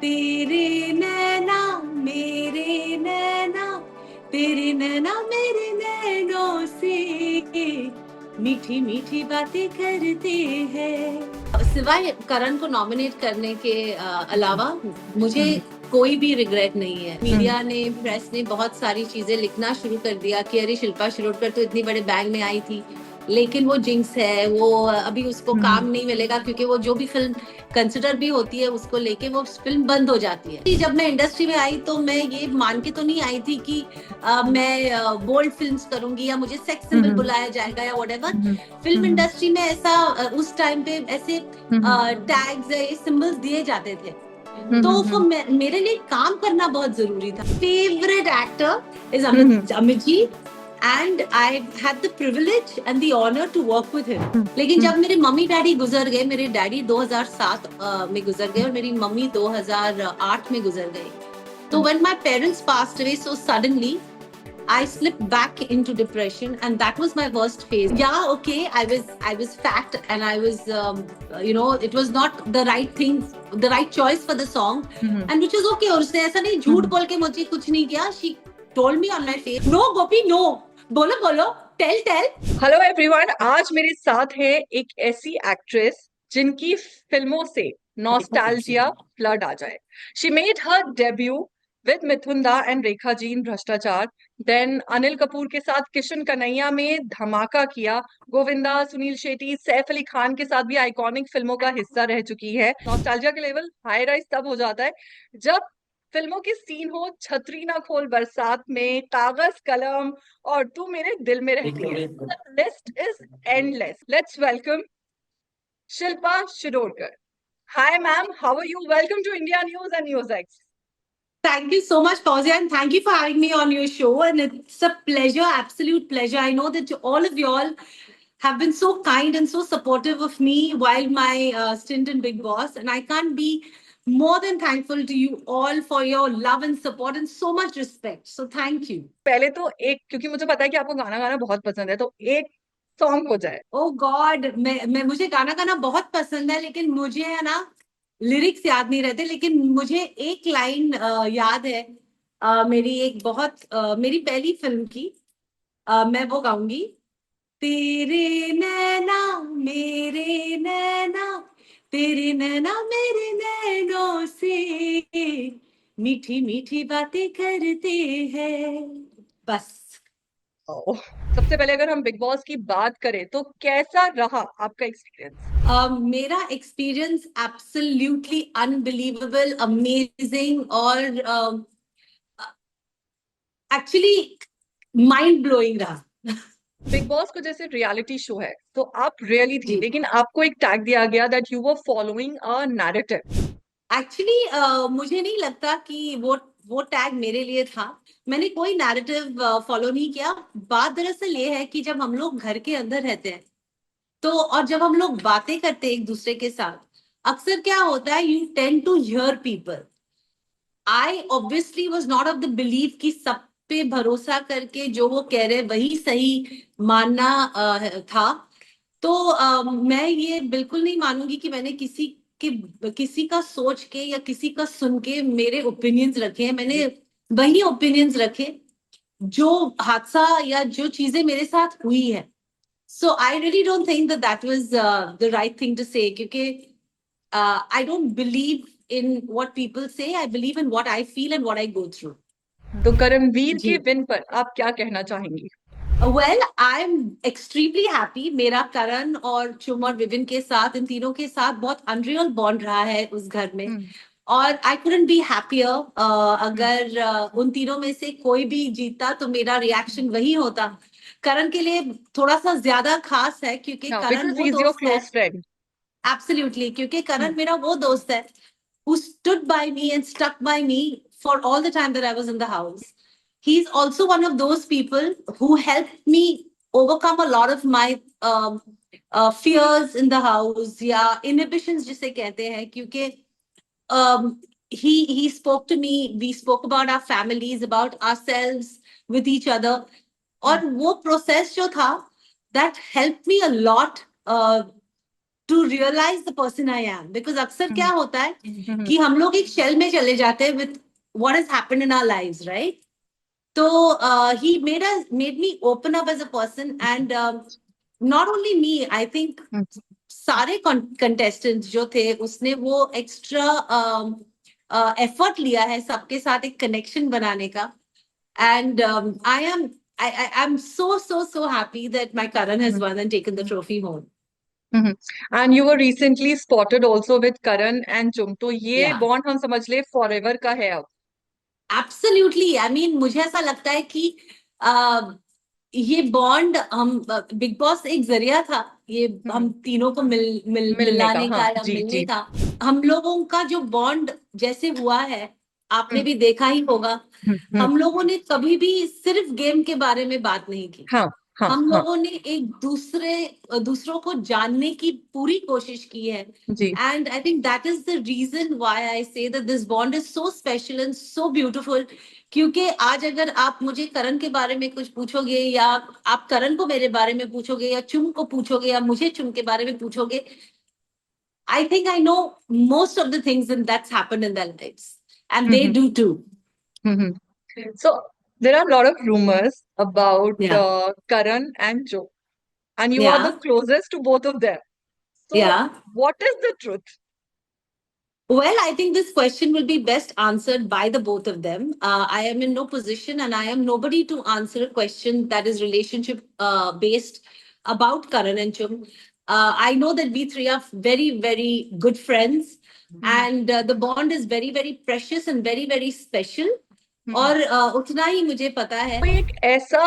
तेरे नैना मेरे नैना, तेरे नैना मेरे नैनों से मीठी मीठी बातें करते हैं। सिवाय करण को नॉमिनेट करने के अलावा मुझे कोई भी रिग्रेट नहीं है। मीडिया ने, प्रेस ने बहुत सारी चीजें लिखना शुरू कर दिया कि अरे शिल्पा शिरोडकर तो इतनी बड़े बैंग में आई थी, लेकिन वो जिंक्स है, वो अभी उसको काम नहीं मिलेगा, क्योंकि वो जो भी फिल्म कंसिडर भी होती है उसको लेके वो फिल्म बंद हो जाती है। जब मैं इंडस्ट्री में आई तो मैं ये मान के तो नहीं आई थी कि मैं बोल्ड फिल्म्स करूंगी या मुझे सेक्स सिंबल बुलाया जाएगा या व्हाटएवर। फिल्म इंडस्ट्री में ऐसा उस टाइम पे ऐसे टैग्स या सिंबल्स दिए जाते थे, तो मेरे लिए काम करना बहुत जरूरी था। Favourite actor is Amit ji, and I had the privilege and the honour to work with him. लेकिन जब मेरे मम्मी डैडी गुजर गए, मेरे डैडी 2007 में गुजर गए और मेरी मम्मी 2008 में गुजर गई, तो when my parents passed away so suddenly, I slipped back into depression, and that was my worst phase. Yeah, okay, I was fat, and I was, it was not the right thing, the right choice for the song, and which was okay. और उसने ऐसा नहीं झूठ बोल के मुझे कुछ नहीं किया. She told me on my face, no Gopi, no, बोलो बोलो, tell. हेलो एवरीवन, आज मेरे साथ है एक ऐसी एक्ट्रेस जिनकी फिल्मों से नॉस्टैल्जिया फ्लड आ जाए। She made her debut with Mithun da and Rekha ji इन भ्रष्टाचार, देन अनिल कपूर के साथ किशन कन्हैया में धमाका किया, गोविंदा, सुनील शेट्टी, सैफ अली खान के साथ भी आइकॉनिक फिल्मों का हिस्सा रह चुकी है। नॉस्टैल्जिया के लेवल हाई राइज तब हो जाता है जब फिल्मों के सीन हो छतरी ना खोल बरसात में, कागज कलम और तू मेरे दिल में रहती है। List is endless. Let's welcome Shilpa Shirodkar. Hi ma'am, how are you? Welcome to India News and News X. Thank you so much, Fauzia, and thank you for having me on your show. And it's a pleasure, absolute pleasure. I know that all of y'all have been so kind and so supportive of me while my stint in Big Boss. And I can't be more than thankful to you all for your love and support and so much respect. So thank you. पहले तो एक, क्योंकि मुझे पता है कि आपको गाना गाना बहुत पसंद है, तो एक सॉन्ग हो जाए। Oh God, मैं मुझे गाना गाना बहुत पसंद है, लेकिन मुझे है ना लिरिक्स याद नहीं रहते। लेकिन मुझे एक लाइन याद है, मेरी एक बहुत मेरी पहली फिल्म की, मैं वो गाऊंगी। तेरे नैना मेरे नैना, तेरे नैना मेरे नैनों से मीठी मीठी बातें करते हैं, बस। सबसे पहले अगर हम बिग बॉस की बात करें तो कैसा रहा आपका एक्सपीरियंस? मेरा एक्सपीरियंस एब्सोल्युटली अनबिलीवेबल, अमेजिंग और एक्चुअली माइंड ब्लोइंग रहा। बिग बॉस को जैसे रियलिटी शो है तो आप रियली थी, जी, लेकिन आपको एक टैग दिया गया that you were following a narrative. Actually मुझे नहीं लगता कि वो टैग मेरे लिए था। मैंने कोई नैरेटिव फॉलो नहीं किया। बात दरअसल ये है कि जब हम लोग घर के अंदर रहते हैं, तो और जब हम लोग बातें करते हैं एक दूसरे के साथ, अक्सर क्या होता है, you tend to hear people. I obviously was not of the believe कि सब पे भरोसा करके जो वो कह रहे वही सही मानना था। तो मैं ये बिल्कुल नहीं मानूंगी कि मैंने किसी का सोच के या किसी का सुन के मेरे ओपिनियंस रखे हैं। मैंने वही ओपिनियंस रखे जो हादसा या जो चीजें मेरे साथ हुई है। So I really don't think that that was the right thing to say, क्योंकि I don't believe in what people say. I believe in what I feel and what I go through. तो करणवीर जी, के win पर आप क्या कहना चाहेंगी? well, I'm extremely happy. मेरा करण और चुम और विविन के साथ, इन तीनों के साथ बहुत अनरियल बॉन्ड रहा है उस घर में, और आई couldn't be happier. अगर उन तीनों में से कोई भी जीता तो मेरा रिएक्शन वही होता। करण के लिए थोड़ा सा ज्यादा खास है, क्योंकि करण बिकॉज वो ही इज योर दोस्त है। Close friend. एब्सोल्युटली, क्योंकि करण मेरा वो दोस्त है who stood by me and stuck by me for all the time that I was in the house. He's also one of those people who helped me overcome a lot of my fears in the house, या inhibitions जिसे कहते हैं, क्योंकि he spoke to me, we spoke about our families, about ourselves, with each other. और वो process जो था, that helped me a lot to realize the person I am. Because अक्सर क्या होता है हम्म, कि हम लोग एक शेल में चले जाते हैं with what has happened in our lives, right? So he made me open up as a person, and not only me, I think सारे contestants जो थे उसने वो extra effort लिया है सबके साथ एक connection बनाने का. And I'm so happy that my Karan has won and taken the trophy home. And you were recently spotted also with Karan and Chum, तो ये Yeah. बॉन्ड हम समझ ले forever का है अब. Absolutely. I mean, मुझे ऐसा लगता है कि ये बॉन्ड हम बिग बॉस एक जरिया था ये हम तीनों को मिलने का, मिलाने का हाँ, या जी मिलने जी. का. हम लोगों का जो बॉन्ड जैसे हुआ है आपने भी देखा ही होगा. हम लोगों ने कभी भी सिर्फ गेम के बारे में बात नहीं की. हाँ हाँ हम हाँ लोगों ने एक दूसरों को जानने की पूरी कोशिश की है. जी. And I think that is the reason why I say that this bond is so special and so beautiful. क्योंकि आज अगर आप मुझे करण के बारे में कुछ पूछोगे या आप करण को मेरे बारे में पूछोगे या चुम को पूछोगे या मुझे चुम के बारे में पूछोगे, I think I know most of the things and that's happened in their lives. And they do too. So there are a lot of rumors about Yeah. Karan and Joe, and you are the Yeah. closest to both of them. So Yeah. what is the truth? Well, I think this question will be best answered by the both of them. I am in no position and I am nobody to answer a question that is relationship based about Karan and Chum. I know that we three are very good friends, and the bond is very precious and very special. और उतना ही मुझे पता है. कोई एक ऐसा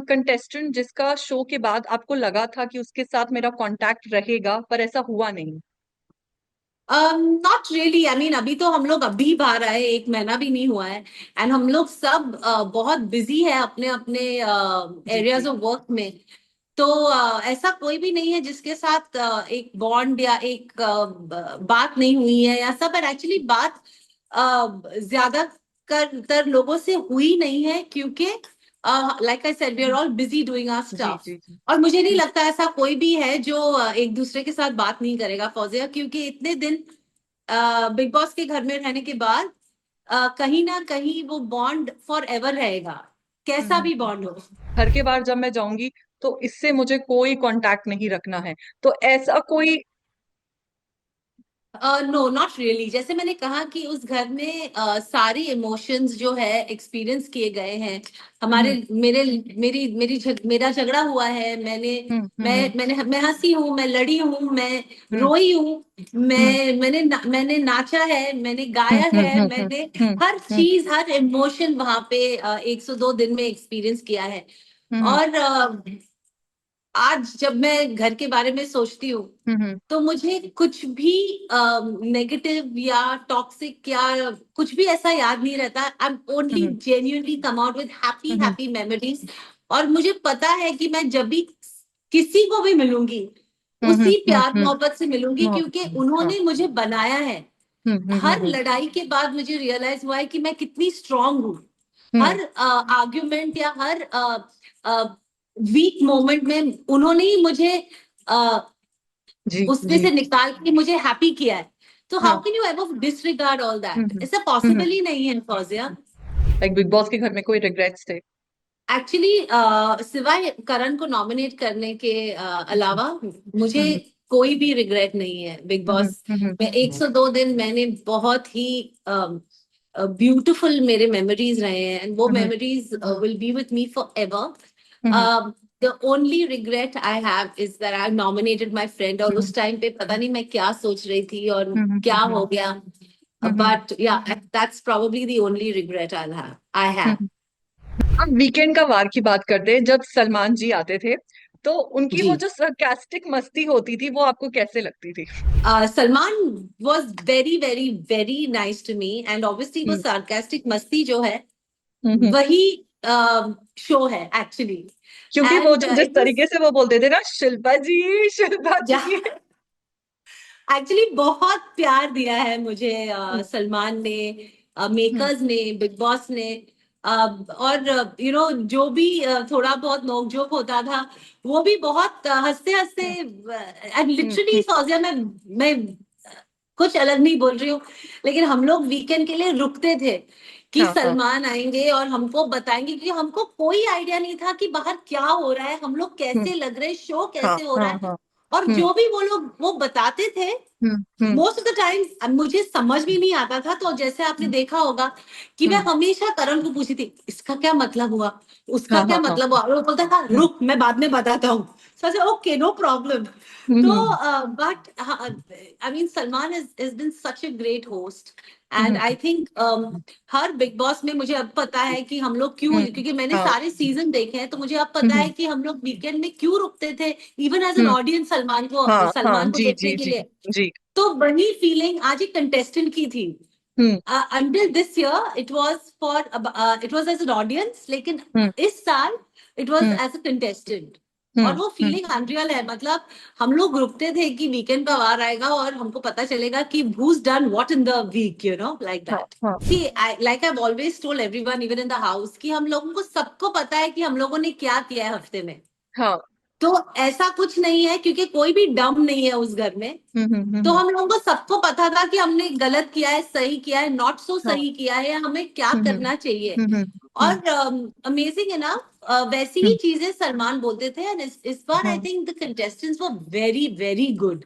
contestant जिसका show के बाद आपको लगा था कि उसके साथ मेरा कांटेक्ट रहेगा, पर ऐसा हुआ नहीं? Not really. आई मीन अभी तो हम लोग अभी बाहर आए, एक महीना भी नहीं हुआ है, एंड हम लोग सब बहुत बिजी है अपने अपने एरियाज ऑफ वर्क में. तो ऐसा कोई भी नहीं है जिसके साथ एक बॉन्ड या एक बात नहीं हुई है या सब. पर एक्चुअली बात ज्यादा कर लोगों से हुई नहीं है क्योंकि like I said we are all busy doing our stuff. और मुझे नहीं लगता ऐसा कोई भी है जो एक दूसरे के साथ बात नहीं करेगा फौजिया, क्योंकि इतने दिन बिग बॉस के घर में रहने के बाद कहीं ना कहीं वो बॉन्ड फॉर एवर रहेगा, कैसा भी बॉन्ड हो. घर के बाहर जब मैं जाऊंगी तो इससे मुझे कोई कांटेक्ट नहीं रखना है, तो ऐसा कोई? No not really. जैसे मैंने कहा कि उस घर में सारी इमोशंस जो है एक्सपीरियंस किए गए हैं. हमारे मेरा झगड़ा हुआ है. मैं हंसी हूँ, मैं लड़ी हूँ, मैं रोई हूँ, मैंने नाचा है, मैंने गाया है, मैंने हर चीज हर इमोशन वहां पे 102 दिन में एक्सपीरियंस किया है. और आज जब मैं घर के बारे में सोचती हूँ तो मुझे कुछ भी नेगेटिव या टॉक्सिक या कुछ भी ऐसा याद नहीं रहता. I am only genuinely come out with happy memories. और मुझे पता है कि मैं जब भी किसी को भी मिलूंगी उसी प्यार मोहब्बत से मिलूंगी, क्योंकि उन्होंने मुझे बनाया है. हर लड़ाई के बाद मुझे रियलाइज हुआ है कि मैं कितनी स्ट्रांग हूँ. हर आर्ग्यूमेंट या हर वीक मोमेंट में उन्होंने ही मुझे उसमें से निकाल के मुझे हैप्पी किया है. तो how can you ever disregard all that? ऐसा पॉसिबल ही नहीं है फौजिया. लाइक बिग बॉस के घर में कोई रिग्रेट्स थे? एक्चुअली सिवाय करण को नॉमिनेट करने के अलावा मुझे कोई भी रिग्रेट नहीं है बिग बॉस में. 102 दिन मैंने बहुत ही ब्यूटीफुल मेरे मेमोरीज रहे हैं, एंड वो memories will be with me for ever. The only regret I have is that I nominated my friend, और उस टाइम पे पता नहीं मैं क्या सोच रही थी और क्या हो गया. But yeah, that's probably the only regret I have. अब वीकेंड का वार की बात करते हैं. जब सलमान जी आते थे तो उनकी वो जो सरकास्टिक मस्ती होती थी वो आपको कैसे लगती थी? Salman was very nice to me, and obviously वो sarcastic मस्ती जो है वही शो है एक्चुअली. क्योंकि वो जो जिस तरीके से वो बोलते थे ना, शिल्पा जी शिल्पा जी. एक्चुअली बहुत प्यार दिया है मुझे सलमान ने, मेकर्स ने, बिग बॉस ने. और जो भी थोड़ा बहुत नोकझोंक होता था, वो भी बहुत हंसते हंसते, एंड लिटरली फौजिया, मैं कुछ अलग नहीं बोल रही हूँ, लेकिन हम लोग वीकेंड के लिए रुकते थे कि सलमान आएंगे और हमको बताएंगे, क्योंकि हमको कोई आइडिया नहीं था कि बाहर क्या हो रहा है, हम लोग कैसे लग रहे, शो कैसे हो रहा है। और जो भी वो लोग वो बताते थे, मोस्ट ऑफ द टाइम मुझे समझ भी नहीं आता था। तो जैसे आपने देखा होगा कि मैं हमेशा करण को पूछती थी, इसका क्या मतलब हुआ, उसका क्या मतलब हुआ, और वो बोलता था रुक मैं बाद में बताता हूँ। So okay, no problem. तो but I mean Salman has been such a great host, and I think हर बिग बॉस में मुझे अब पता है कि हम लोग क्यों, क्योंकि मैंने सारे सीजन देखे हैं, तो मुझे अब पता है कि हम लोग वीकेंड में क्यों रुकते थे, even as an audience, Salman को देखने के लिए। तो वही फीलिंग आज एक कंटेस्टेंट की थी। Until this year it was it was as an audience, लेकिन इस साल it was as a contestant। और वो फीलिंग अनरियल है। मतलब हम लोग रुकते थे कि वीकेंड का वार आएगा और हमको पता चलेगा कि who's done what in the week, like that। See, like I've always told everyone, even in the house, कि हम लोगों को सबको पता है कि हम लोगों ने क्या किया है हफ्ते में। तो ऐसा कुछ नहीं है, क्योंकि कोई भी डम नहीं है उस घर में। तो हम लोगों को सबको पता था कि हमने गलत किया है, सही किया है, नॉट सो सही किया है, हमें क्या करना चाहिए। और अमेजिंग है ना, वैसी ही चीजें सलमान बोलते थे। एंड इस बार I think the contestants were very very good.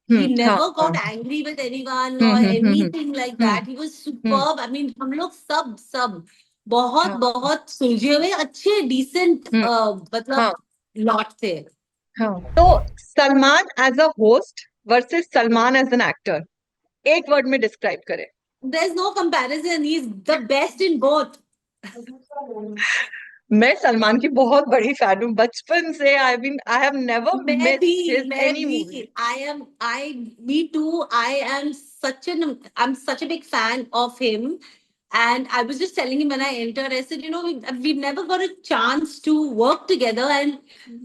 He never got angry with anyone or anything like that. He was superb. I mean, हम लोग सब बहुत बहुत सुलझे हुए अच्छे डिसेंट मतलब लॉट थे। तो Salman as a host versus Salman as an actor, एक वर्ड में डिस्क्राइब करें। There's no comparison. He's the best in both. मैं सलमान की बहुत बड़ी फैन हूँ बचपन से। I have never missed his any movie. Me too. I'm such a big fan of him. And I was just telling him when I entered, I said, we've never got a chance to work together. And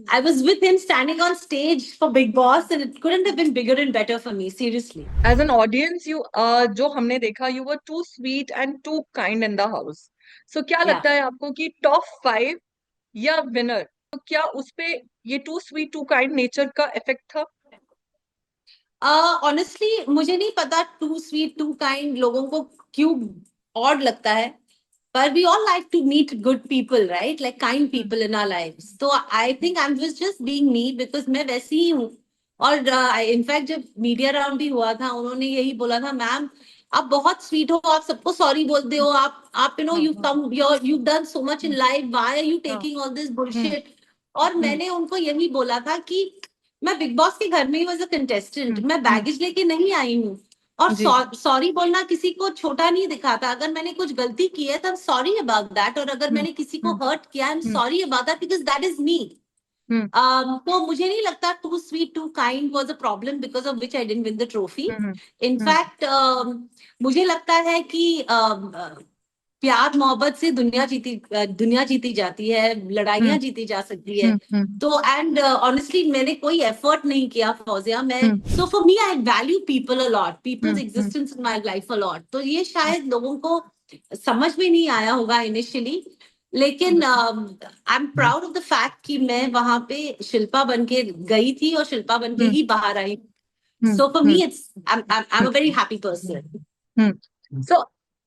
I was with him standing on stage for Big Boss, and it couldn't have been bigger and better for me, seriously. As an audience, जो हमने देखा, you were too sweet and too kind in the house. So क्या लगता है आपको कि top 5 या winner, तो क्या उसपे ये too sweet too kind nature का इफेक्ट था? ऑनेस्टली मुझे नहीं पता टू स्वीट टू काइंड लोगों को क्यों ऑड लगता है, but we all like to meet good people, right? Like kind people in our lives. So I think I'm just being me, because मैं वैसी ही हूँ। और इनफैक्ट जब मीडिया राउंड भी हुआ था, उन्होंने यही बोला था, मैम आप बहुत स्वीट हो, आप सबको सॉरी बोलते हो, आप you've done so much in life, why are you taking all this bullshit? और मैंने उनको यही बोला था कि मैं बिग बॉस के घर में ही एज अ कंटेस्टेंट, मैं बैगेज लेके नहीं आई हूँ। और सॉरी बोलना किसी को छोटा नहीं दिखाता। अगर मैंने कुछ गलती की है तो सॉरी अबाउट दैट, और अगर मैंने किसी को हर्ट किया, I am sorry about that, because that is me. तो मुझे नहीं लगता too sweet too kind was a problem because of which I didn't win the trophy. In fact मुझे लगता है कि प्यार मोहब्बत से दुनिया जीती जाती है, लड़ाइयां जीती जा सकती है। तो एंड ऑनेस्टली मैंने कोई एफर्ट नहीं किया फौजिया। मैं so for me I value people a lot, people's existence in my life a lot. तो ये शायद लोगों को समझ में नहीं आया होगा इनिशियली, लेकिन I am proud of the fact कि मैं वहां पे शिल्पा बन के गई थी और शिल्पा बन के ही बाहर आई। So for me it's I am a very happy person. So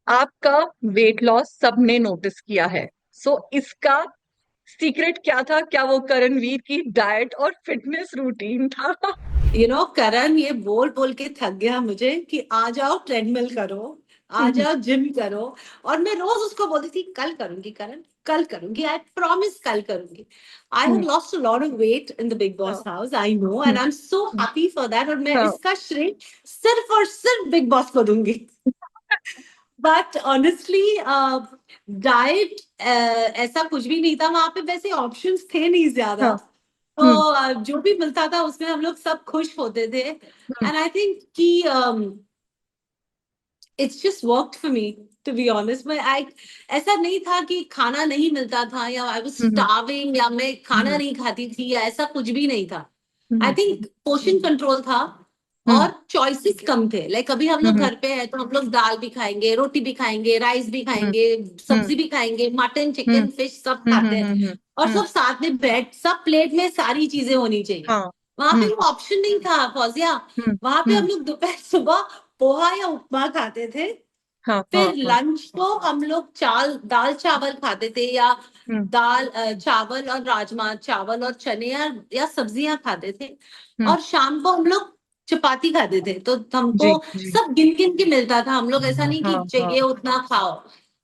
आपका वेट लॉस सबने नोटिस किया है, सो इसका सीक्रेट क्या था? क्या वो करणवीर की डाइट और फिटनेस रूटीन था? करण ये बोल बोल के थक गया मुझे कि आ जाओ ट्रेडमिल करो, आ जाओ जिम करो। और मैं रोज उसको बोलती थी कल करूंगी करण, कल करूंगी, आई प्रॉमिस कल करूंगी। I have lost a lot of weight in the Bigg Boss house, I know, and I am so happy for that. और मैं इसका श्रेय सिर्फ और सिर्फ बिग बॉस को दूंगी। बट ऑनेस्टली डाइट ऐसा कुछ भी नहीं था वहां पे, वैसे ऑप्शंस थे नहीं ज्यादा। तो जो भी मिलता था उसमें हम लोग सब खुश होते थे। एंड आई थिंक कि it's just worked for me, to be honest. मैं ऐसा नहीं था कि खाना नहीं मिलता था या आई वाज स्टार्विंग या मैं खाना नहीं खाती थी या ऐसा कुछ भी नहीं था। आई थिंक पोर्शन कंट्रोल था। और चॉइसेस कम थे। लाइक अभी हम लोग घर पे है तो हम लोग दाल भी खाएंगे, रोटी भी खाएंगे, राइस भी खाएंगे, सब्जी भी खाएंगे, मटन चिकन फिश सब खाते हैं, और सब साथ में बैठ, सब प्लेट में सारी चीजें होनी चाहिए। हाँ, वहां पे वो ऑप्शन नहीं था फौजिया। वहां पे हम लोग दोपहर सुबह पोहा या उपमा खाते थे, हाँ, फिर हाँ, लंच को हम लोग दाल चावल खाते थे, या चावल और राजमा, चावल और चने या सब्जियां खाते थे, और शाम को हम लोग चपाती खाते थे। तो हमको जी, जी, सब गिन गिन के मिलता था, हम लोग ऐसा नहीं कि हाँ, हाँ, चाहिए उतना खाओ।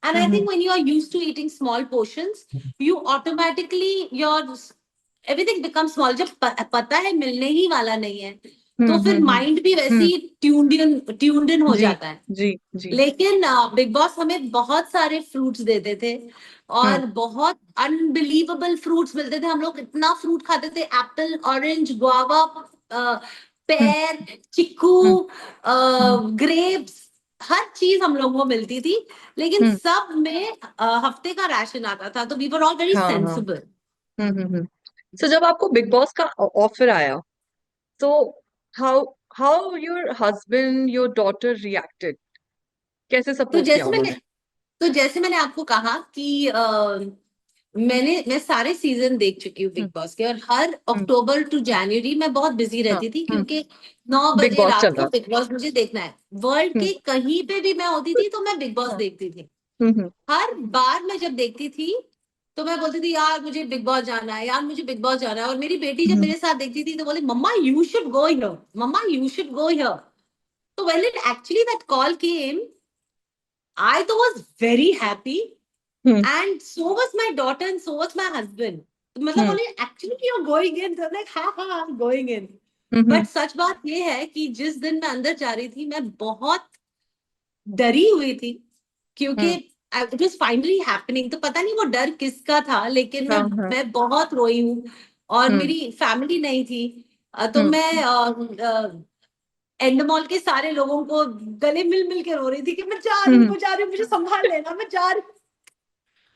And I think when you are used to eating small portions, you automatically your everything become small. जब पता है मिलने ही वाला नहीं है, तो फिर माइंड भी वैसी ट्यून्ड इन हो जी, जाता है। जी, जी, लेकिन बिग बॉस हमें बहुत सारे फ्रूट्स देते थे, और बहुत अनबिलीवेबल फ्रूट्स मिलते थे। हम लोग इतना फ्रूट खाते थे, एप्पल, ऑरेंज, गुआवा, पेर, चिक्कू, ग्रेप्स, हर चीज हम लोगों को मिलती थी। लेकिन सब में हफ्ते का राशन आता था, तो वी वर ऑल वेरी हाँ, हाँ, सेंसिबल। सो जब आपको बिग बॉस का ऑफर आया, तो how how your husband, your daughter reacted? कैसे तो सपोर्ट किया जैसे मैंने उन्होंने? तो जैसे मैंने आपको कहा कि मैं सारे सीजन देख चुकी हूँ बिग बॉस के, और हर अक्टूबर टू जनवरी मैं बहुत बिजी हाँ, रहती थी, क्योंकि 9 बिग बजे बॉस रात चल को रहा बिग बॉस मुझे देखना है। वर्ल्ड था। के कहीं पे भी मैं होती थी तो मैं बिग बॉस हाँ, देखती थी। हम्म, हर बार मैं जब देखती थी तो मैं बोलती थी यार मुझे बिग बॉस जाना है, यार मुझे बिग बॉस जाना है। और मेरी बेटी जब हम्म, मेरे साथ देखती थी तो बोली mamma you should go here, mamma you should go here. तो when it actually that call came, I तो was very happy, hmm, and so was my daughter and so was my husband. तो मतलब हम्म, बोले actually you're going in, तो like हाँ हाँ I'm going in। Hmm, but सच बात ये है कि जिस दिन मैं अंदर जा रही थी मैं बहुत डरी हुई थी, क्योंकि हम्म, इट वाज फाइनली हैपनिंग। तो पता नहीं वो डर किसका था, लेकिन हाँ, हाँ, मैं बहुत रोई हूँ, और हम्म, मेरी फैमिली नहीं थी। तो हम्म, मैं एंडमॉल के सारे लोगों को गले मिल मिल के रो रही थी कि मैं जा रही हूँ, हम्म, मैं जा रही हूँ, मुझे संभाल लेना, मैं जा रही हूँ।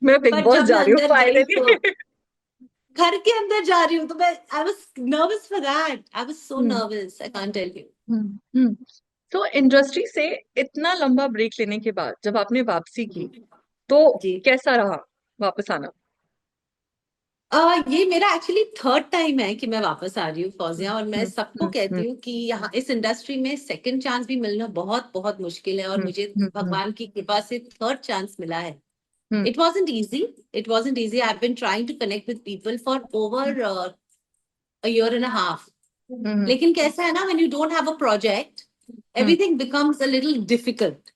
मैं बिग पर बॉस जब मैं जा रही हूँ अंदर गई तो फाइनली। घर के अंदर जा रही हूँ, तो मैं I was nervous for that, I was so nervous, I can't tell you. Hmm. तो इंडस्ट्री से इतना लंबा ब्रेक लेने के बाद जब आपने वापसी की, तो जी। कैसा रहा वापस आना? ये मेरा एक्चुअली थर्ड टाइम है कि मैं वापस आ रही हूँ हम्म, फौजिया, और मैं हम्म, सबको हम्म, कहती हूँ कि यहाँ इस इंडस्ट्री में सेकंड चांस भी मिलना बहुत बहुत मुश्किल है, और हम्म, मुझे हम्म, भगवान की कृपा से थर्ड चांस मिला है। हम्म, It wasn't easy. It wasn't easy. I've been trying to connect with people for over a year and a half. हम्म, लेकिन कैसा है ना, when you don't have a project, hmm, everything becomes a little difficult.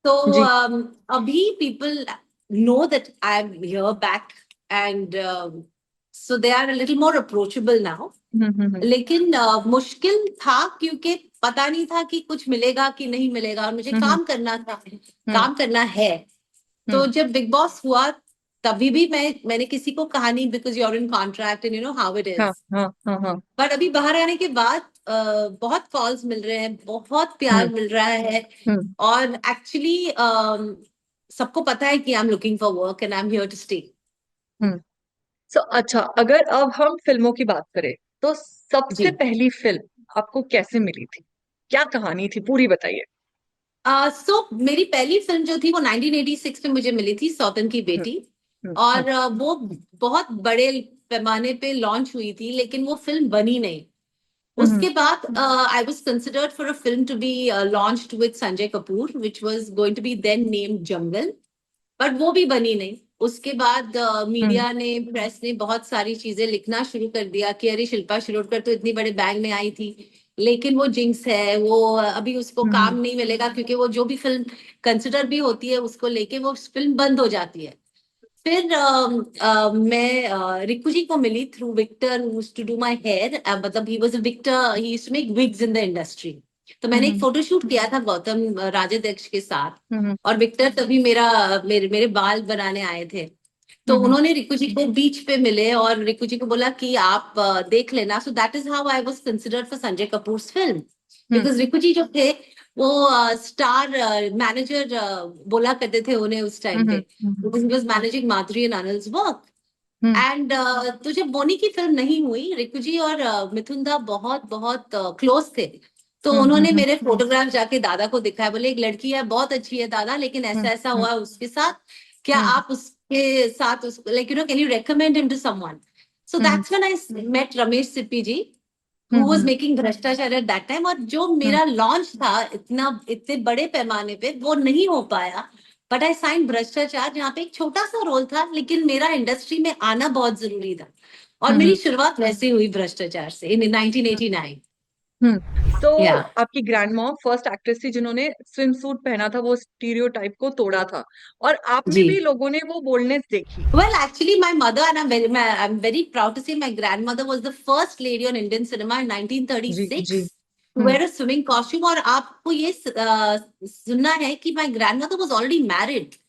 So ji, abhi people know that I'm here back, and so they are a little more approachable now. लेकिन मुश्किल था, क्योंकि पता नहीं था कि कुछ मिलेगा कि नहीं मिलेगा, और मुझे हम्म, काम करना था, हम्म, काम करना है। तो हम्म, जब बिग बॉस हुआ तभी भी मैंने किसी को कहा नहीं, because you are in contract and you know how it हाँ, इज। हाँ, हाँ, हाँ, बट अभी बाहर आने के बाद बहुत कॉल्स मिल रहे हैं, बहुत प्यार हम्म, मिल रहा है, हम्म, और एक्चुअली सबको पता है कि I am looking for work and I am here to stay. Hmm. So अच्छा, अगर अब हम फिल्मों की बात करें, तो सबसे जी। पहली फिल्म आपको कैसे मिली थी? क्या कहानी थी, पूरी बताइए। मेरी पहली फिल्म जो थी वो 1986 में मुझे मिली थी, सौतन की हम्म, बेटी। हम्म, और वो बहुत बड़े पैमाने पे लॉन्च हुई थी, लेकिन वो फिल्म बनी नहीं। हम्म, उसके बाद I was considered for a film to be launched with Sanjay Kapoor, which was going to be then named Jungle, but वो भी बनी नहीं। उसके बाद हम्म, मीडिया ने, प्रेस ने बहुत सारी चीजें लिखना शुरू कर दिया कि अरे शिल्पा शिरोडकर तो इतनी बड़े बैंग में आई थी, लेकिन वो जिंक्स है, वो अभी उसको हम्म, काम नहीं मिलेगा, क्योंकि वो जो भी फिल्म कंसिडर भी होती है उसको लेके वो फिल्म बंद हो जाती है। फिर मैं रिकू जी को मिली through Victor, who used to do my hair. मतलब he was a Victor, he used to make wigs in the industry. तो मैंने एक हम्म, फोटोशूट किया था गौतम राजाध्यक्ष के साथ, हम्म, और विक्टर तभी मेरे मेरे बाल बनाने आए थे। तो हम्म, उन्होंने रिकू जी को बीच पे मिले, और रिकू जी को बोला कि आप देख लेना। So that is how I was considered for Sanjay Kapoor film, hmm, because Riku ji जो थे वो स्टार मैनेजर बोला करते थे उन्हें उस टाइम हम्म, पे, because he was managing Madhuri and Anil's work. And तो जब बोनी की फिल्म नहीं हुई, रिकू जी और मिथुन दा बहुत बहुत क्लोज थे, तो उन्होंने मेरे फोटोग्राफ जाके दादा को दिखाया, बोले एक लड़की है बहुत अच्छी है दादा, लेकिन ऐसा ऐसा हुआ है उसके साथ, क्या आप उसके साथ उस like you know can you recommend him to someone? So that's when I met Ramesh Sippy ji who was making Bhrashtachar at that time. और जो मेरा लॉन्च था इतने बड़े पैमाने पे वो नहीं हो पाया, बट आई साइन भ्रष्टाचार, जहाँ पे एक छोटा सा रोल था, लेकिन मेरा इंडस्ट्री में आना बहुत जरूरी था, और मेरी शुरुआत वैसे हुई भ्रष्टाचार से इन 1989। तो या आपकी ग्रैंड मॉम फर्स्ट एक्ट्रेस थी जिन्होंने स्विम सूट पहना था, वो स्टीरियोटाइप को तोड़ा था, और आप में जी। भी लोगों ने वो बोल्डनेस देखी। Well, actually, my mother, and I'm very proud to say my grandmother was the first lady on Indian cinema in ji ji 1936 to wear a swimming costume. और आपको ये सुनना है कि my grandmother was already married.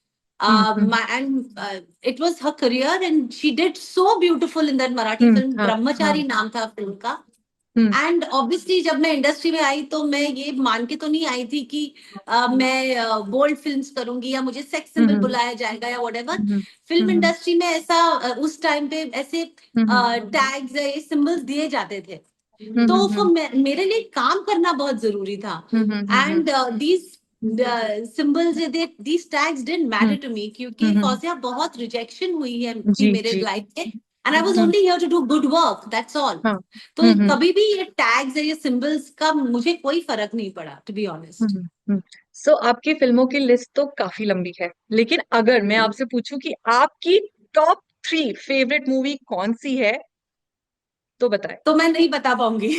It was her career, and she did so beautiful in that Marathi film. ब्रह्मचारी नाम था film का। And obviously जब मैं इंडस्ट्री में आई तो मैं ये मान के तो नहीं आई थी कि मैं बोल्ड फिल्म्स करूंगी या मुझे सेक्स सिंबल बुलाया जाएगा या व्हाटएवर। फिल्म इंडस्ट्री में ऐसा उस टाइम पे ऐसे टैग्स ये सिंबल्स दिए जाते थे, तो मेरे लिए काम करना बहुत जरूरी था। And these symbols these tags didn't matter to me, क्योंकि फौजिया बहुत रिजेक्शन हुई है थी मेरे लाइफ में, and I was only here to do good work, that's all. तो कभी भी ये टैग्स ये सिंबल्स का मुझे कोई फर्क नहीं पड़ा, टू बी ऑनेस्ट। सो आपकी फिल्मों की लिस्ट तो काफी लंबी है, लेकिन अगर मैं आपसे पूछूं कि आपकी टॉप 3 फेवरेट मूवी कौन सी है, तो बताएं। तो मैं नहीं बता पाऊंगी।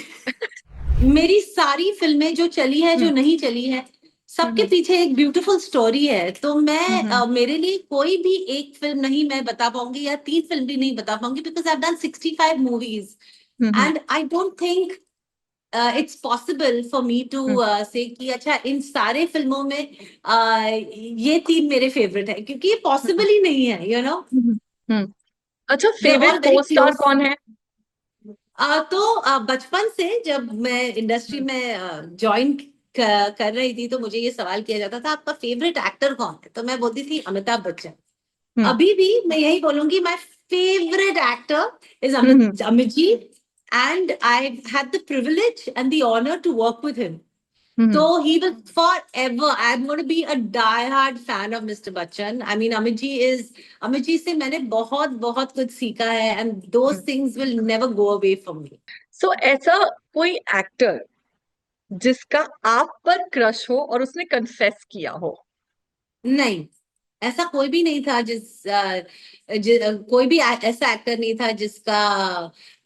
मेरी सारी फिल्में जो चली है जो नहीं चली है, सबके पीछे एक ब्यूटीफुल स्टोरी है, तो मैं मेरे लिए कोई भी एक फिल्म नहीं मैं बता पाऊंगी, या 3 फिल्म भी नहीं बता पाऊंगी, because I have done 65 movies and I don't think it's possible for me to say कि अच्छा इन सारे फिल्मों में ये 3 मेरे फेवरेट है, क्योंकि ये पॉसिबल ही नहीं है, यू नो। अच्छा, दे ऑल फेवरेट वेरी को स्टार क्लोज। कौन है? तो बचपन से जब मैं इंडस्ट्री में ज्वाइन कर रही थी, तो मुझे ये सवाल किया जाता था आपका फेवरेट एक्टर कौन है, तो मैं बोलती थी अमिताभ बच्चन। अभी भी मैं यही बोलूंगी, my favourite actor is Amit ji, and I had the privilege and the honour to work with him. So he will forever. I'm going to be a die-hard fan of Mr. Bachchan. I mean, Amit ji से मैंने बहुत बहुत कुछ सीखा है, and those things will never go away from me. सो ऐसा कोई actor जिसका आप पर क्रश हो और उसने कन्फेस किया हो? नहीं, ऐसा कोई भी नहीं था कोई भी ऐसा एक्टर नहीं था जिसका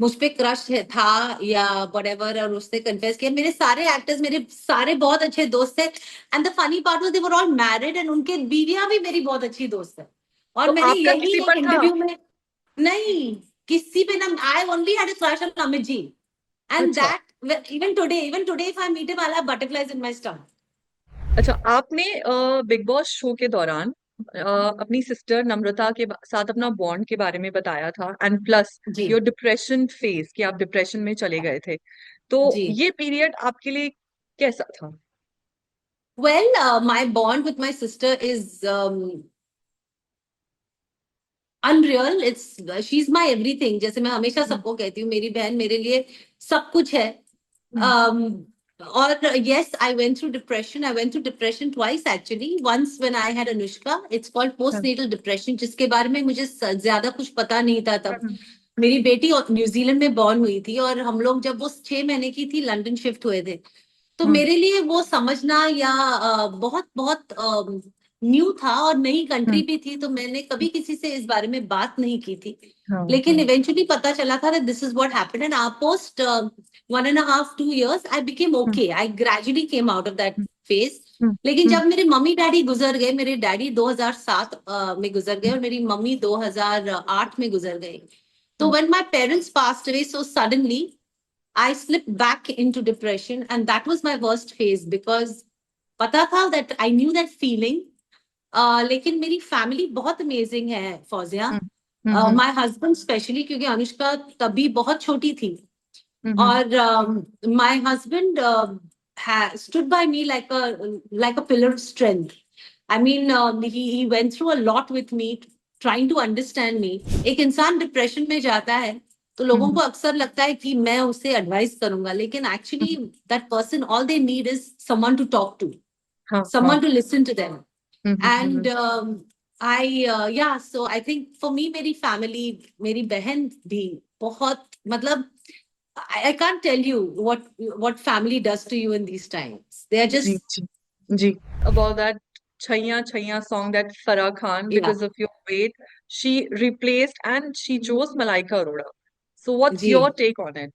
मुझ पे क्रश था या व्हाटएवर, और उसने कन्फेस किया। मेरे सारे एक्टर्स मेरे सारे बहुत अच्छे दोस्त थे, and the funny part was they were all married, and उनके बीवियां भी मेरी बहुत अच्छी दोस्त है। और तो मैंने आपका यही किसी एक पर था? इंटरव्यू में, नहीं किसी पे ना, I only had a crush on Amit ji, and अच्छा that even today if I meet him I have butterflies in my stomach. अच्छा, आपने बिग बॉस शो के दौरान अपनी सिस्टर नम्रता के साथ अपना बॉन्ड के बारे में बताया था, एंड प्लस जी योर डिप्रेशन फेज, कि आप डिप्रेशन में चले गए थे, तो जी। ये पीरियड आपके लिए कैसा था? Well, my bond with my sister is unreal. She's my everything. जैसे मैं हमेशा सबको कहती हूँ, मेरी बहन मेरे लिए सब कुछ है। और yes, I went through depression. I went through depression twice actually. Once when I had Anushka, it's called postnatal depression, जिसके बारे में मुझे ज्यादा कुछ पता नहीं था तब। मेरी बेटी न्यूजीलैंड में बॉर्न हुई थी, और हम लोग जब वो 6 महीने की थी लंदन शिफ्ट हुए थे, तो मेरे लिए वो समझना या बहुत बहुत न्यू था, और नई कंट्री भी थी, तो मैंने कभी किसी से इस बारे में बात नहीं की थी। लेकिन इवेंचुअली पता चला था this is what happened, and post 1.5-2 years I became okay, I gradually came out of that phase. लेकिन जब मेरे मम्मी डैडी गुजर गए, मेरे डैडी 2007 में गुजर गए और मेरी मम्मी 2008 में गुजर गई, तो when my parents passed away so suddenly, I slipped back into depression, and that was my worst phase because पता था that I knew that feeling. लेकिन मेरी फैमिली बहुत अमेजिंग है फौजिया, माय हस्बैंड स्पेशली, क्योंकि अनुष्का तभी बहुत छोटी थी, और my husband stood by me like a pillar of strength. I mean, he went through a lot with me trying to understand me. एक इंसान डिप्रेशन में जाता है तो लोगों को अक्सर लगता है कि मैं उसे एडवाइस करूंगा, लेकिन actually that person all they need is someone to talk to, हाँ, someone to listen to them. हाँ, And yeah, so I think for me, मेरी family, मेरी बहन भी बहुत, मतलब I can't tell you what family does to you in these times. They are ji, just, ji, ji. About that Chaiya Chaiya song that Farah Khan, yeah, because of your weight, she replaced and she chose Malaika Arora. So what's ji. your take on it?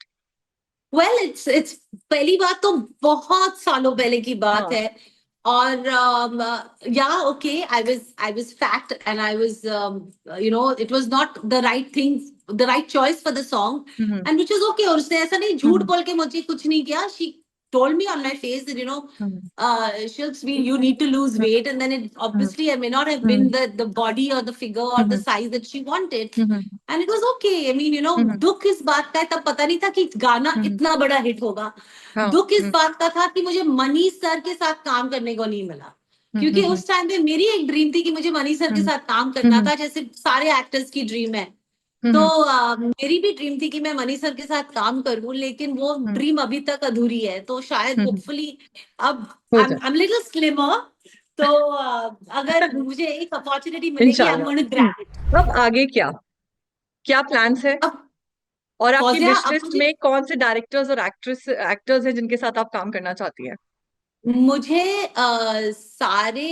Well, it's पहली बात तो बहुत सालों पहले की बात हाँ. है, और yeah, okay, I was fat and I was it was not the right thing, the right choice for the song, hmm, and which was okay. और उसने ऐसा नहीं झूठ बोल के मुझे कुछ नहीं किया. She told me on my face that hmm, Shilps, you need to lose weight, and then it obviously I may not have been the body or the figure or the size that she wanted. And it was okay. I mean, दुख इस बात का है, तब पता नहीं था कि गाना इतना बड़ा हिट होगा. हाँ, दुख इस बात का था कि मुझे मनी सर के साथ काम करने को नहीं मिला, क्योंकि उस टाइम पे मेरी एक ड्रीम थी कि मुझे मनी सर के साथ काम करना था, जैसे सारे एक्टर्स की ड्रीम है. तो मेरी भी ड्रीम थी कि मैं मनी सर के साथ काम करूं, लेकिन वो ड्रीम अभी तक अधूरी है. तो शायद होपफुली अब हो आई एम लिटिल स्लिमर, तो अगर मुझे एक अपॉर्चुनिटी मिलेगी, आई एम इंशाल्लाह. Going to grab it. अब आगे क्या प्लान्स है? अब और आपकी फौजिया, विश अब लिस्ट मुझे में कौन से डायरेक्टर्स और एक्टर्स हैं जिनके साथ आप काम करना चाहती हैं? मुझे सारे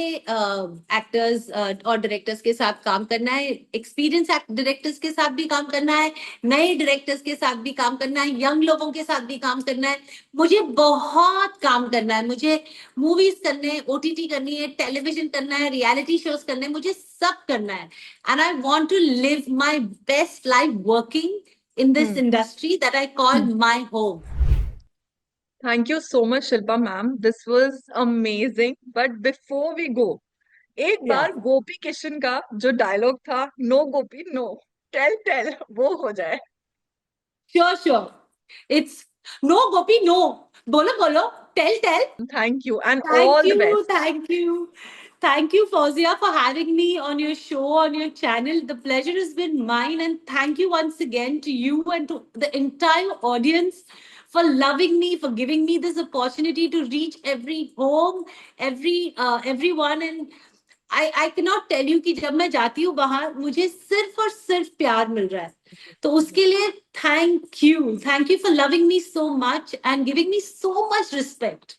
एक्टर्स और डायरेक्टर्स के साथ काम करना है. एक्सपीरियंस डायरेक्टर्स के साथ भी काम करना है, नए डायरेक्टर्स के साथ भी काम करना है, यंग लोगों के साथ भी काम करना है. मुझे बहुत काम करना है. मुझे मूवीज करने हैं, ओटीटी करनी है, टेलीविजन करना है, रियलिटी शोज करने हैं, मुझे सब करना है. And I want to live my best life working in this industry that I call my home. Thank you so much, Shilpa ma'am. This was amazing. But before we go, एक Yeah. बार गोपी किशन का जो dialogue था, no गोपी no, tell वो हो जाए. Sure. It's no, Gopi, no. Bolo. Tell. Thank you and Thank all the you. best. Thank you. Thank you, Fauzia, for having me on your show, on your channel. The pleasure has been mine. And thank you once again to you and to the entire audience for loving me, for giving me this opportunity to reach every home, everyone. And I cannot tell you कि जब मैं जाती हूँ बाहर, मुझे सिर्फ और सिर्फ प्यार मिल रहा है. तो उसके लिए thank you for loving me so much and giving me so much respect.